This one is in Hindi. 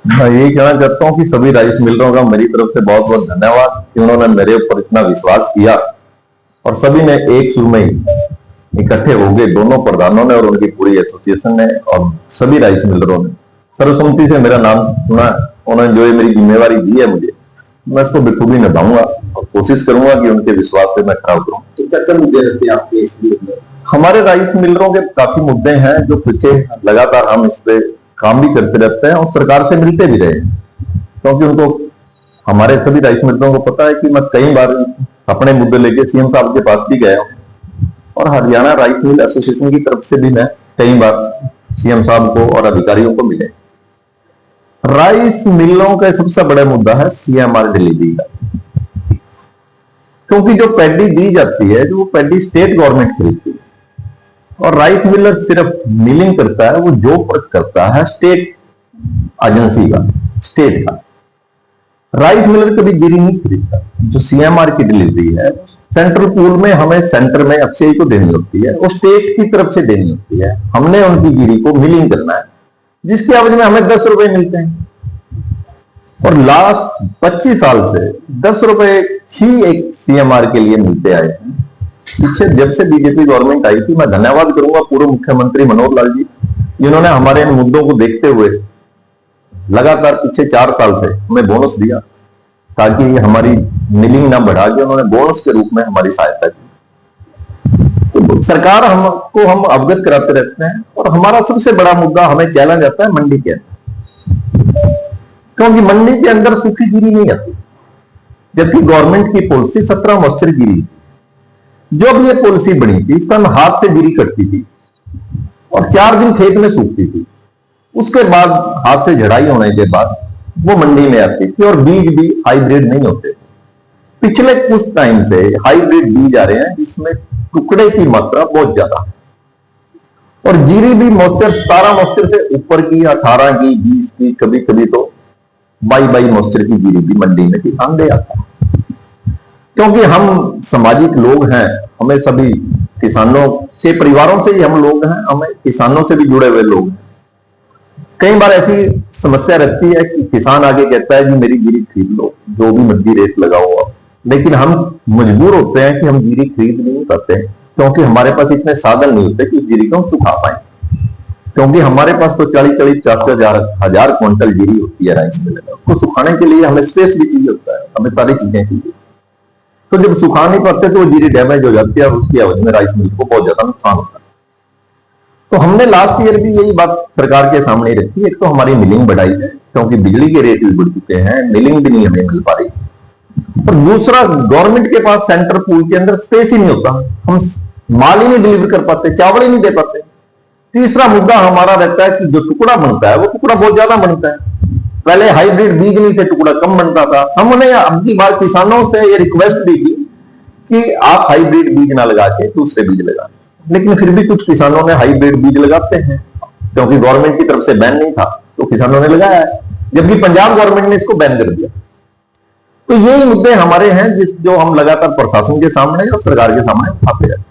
मैं यही कहना चाहता हूँ कि सभी राइस मिलरों का मेरी तरफ से बहुत बहुत धन्यवाद कि उन्होंने मेरे ऊपर इतना विश्वास किया और सभी ने एक सुर में इकट्ठे हो गए, दोनों प्रधानों ने और उनकी पूरी एसोसिएशन ने और सभी राइस मिलरों ने सर्वसम्मति से मेरा नाम चुना। उन्होंने जो ये मेरी जिम्मेवारी दी है मुझे, मैं इसको बखूबी निभाऊंगा और कोशिश करूंगा कि उनके विश्वास पे मैं खरा उतरूं। तो क्या मुद्दे रहते हैं आपके इसलिए? हमारे राइस मिलरों के काफी मुद्दे हैं जो पीछे लगातार हम इस पे काम भी करते रहते हैं और सरकार से मिलते भी रहे, क्योंकि उनको हमारे सभी राइस मिलरों को पता है कि मैं कई बार अपने मुद्दे लेके सीएम साहब के पास भी गया हूं और हरियाणा राइस मिल एसोसिएशन की तरफ से भी मैं कई बार सीएम साहब को और अधिकारियों को मिले। राइस मिलों का सबसे बड़ा मुद्दा है सीएमआर डिलीवरी का, क्योंकि जो पैडी दी जाती है, जो पैडी स्टेट गवर्नमेंट खरीदती है और राइस मिलर सिर्फ मिलिंग करता है, वो जो वर्क करता है स्टेट एजेंसी का, स्टेट का। राइस मिलर कभी जीरी नहीं खरीदता। जो सीएमआर की डिलीवरी है सेंट्रल पूल में हमें सेंटर में एफसीआई को देनी होती है, वो स्टेट की तरफ से देनी होती है। हमने उनकी गिरी को मिलिंग करना है, जिसकी एवज में हमें 10 रुपए मिलते हैं और लास्ट 25 साल से 10 रुपए ही एक सीएमआर के लिए मिलते आए हैं। पीछे जब से बीजेपी गवर्नमेंट आई थी, मैं धन्यवाद करूंगा पूर्व मुख्यमंत्री मनोहर लाल जी, जिन्होंने हमारे इन मुद्दों को देखते हुए लगातार पिछले 4 साल से हमें बोनस दिया ताकि हमारी मिलिंग ना बढ़ा के उन्होंने बोनस के रूप में हमारी सहायता की। तो सरकार हमको हम अवगत कराते रहते हैं और हमारा सबसे बड़ा मुद्दा हमें चैलेंज आता है मंडी के अंदर, क्योंकि मंडी के अंदर सूखी गिरी नहीं आती, जबकि गवर्नमेंट की पॉलिसी 17 मॉइस्चर गिरी। जब ये पॉलिसी बनी थी, इस पर हाथ से गिरी कटती थी और 4 दिन खेत में सूखती थी, उसके बाद हाथ से झड़ाई होने के बाद वो मंडी में आती थी और बीज भी हाइब्रिड नहीं होते। पिछले कुछ टाइम से हाइब्रिड बीज आ रहे हैं जिसमें टुकड़े की मात्रा बहुत ज्यादा और जीरी भी मॉइस्चर 17 मॉइस्चर से ऊपर की, 18 की, 20 की, कभी कभी तो 22 मॉइस्चर की जीरी भी मंडी में किसान दे आता है। क्योंकि हम सामाजिक लोग हैं, हमें सभी किसानों के परिवारों से ही हम लोग हैं, हमें किसानों से भी जुड़े हुए लोग हैं। कई बार ऐसी समस्या रहती है कि किसान आगे कहता है कि मेरी गिरी खरीद लो, जो भी मंडी रेट लगाओ, लेकिन हम मजबूर होते हैं कि हम गिरी खरीद नहीं पाते हैं, क्योंकि हमारे पास इतने साधन नहीं होते कि इस गिरी को हम सुखा पाए। क्योंकि हमारे पास तो 40-40, 50,000 क्विंटल गिरी होती है राइस मिल में, उसको सुखाने के लिए हमें स्पेस भी चाहिए होता है, हमें सारी चीजें चाहिए। तो जब सुखा नहीं पाते तो जीरी डैमेज हो जाती है और उसकी एवज में राइस मिल को बहुत ज्यादा नुकसान होता है। तो हमने लास्ट ईयर भी यही बात सरकार के सामने रखी। एक तो हमारी मिलिंग बढ़ाई है, क्योंकि बिजली के रेट भी बढ़ चुके हैं, मिलिंग भी नहीं हमें मिल पा रही, और दूसरा गवर्नमेंट के पास सेंटर पूल के अंदर स्पेस ही नहीं होता, हम माल ही नहीं डिलीवर कर पाते, चावल ही नहीं दे पाते। तीसरा मुद्दा हमारा रहता है कि जो टुकड़ा बनता है वो टुकड़ा बहुत ज्यादा बनता है। पहले हाइब्रिड बीज नहीं थे, टुकड़ा कम बनता था। हमने अब की बार किसानों से ये रिक्वेस्ट भी की कि आप हाइब्रिड बीज ना लगा के दूसरे बीज लगा, लेकिन फिर भी कुछ किसानों ने हाइब्रिड बीज लगाते हैं, क्योंकि गवर्नमेंट की तरफ से बैन नहीं था तो किसानों ने लगाया है, जबकि पंजाब गवर्नमेंट ने इसको बैन कर दिया। तो यही मुद्दे हमारे हैं जो हम लगातार प्रशासन के सामने और सरकार के सामने उठाते हैं।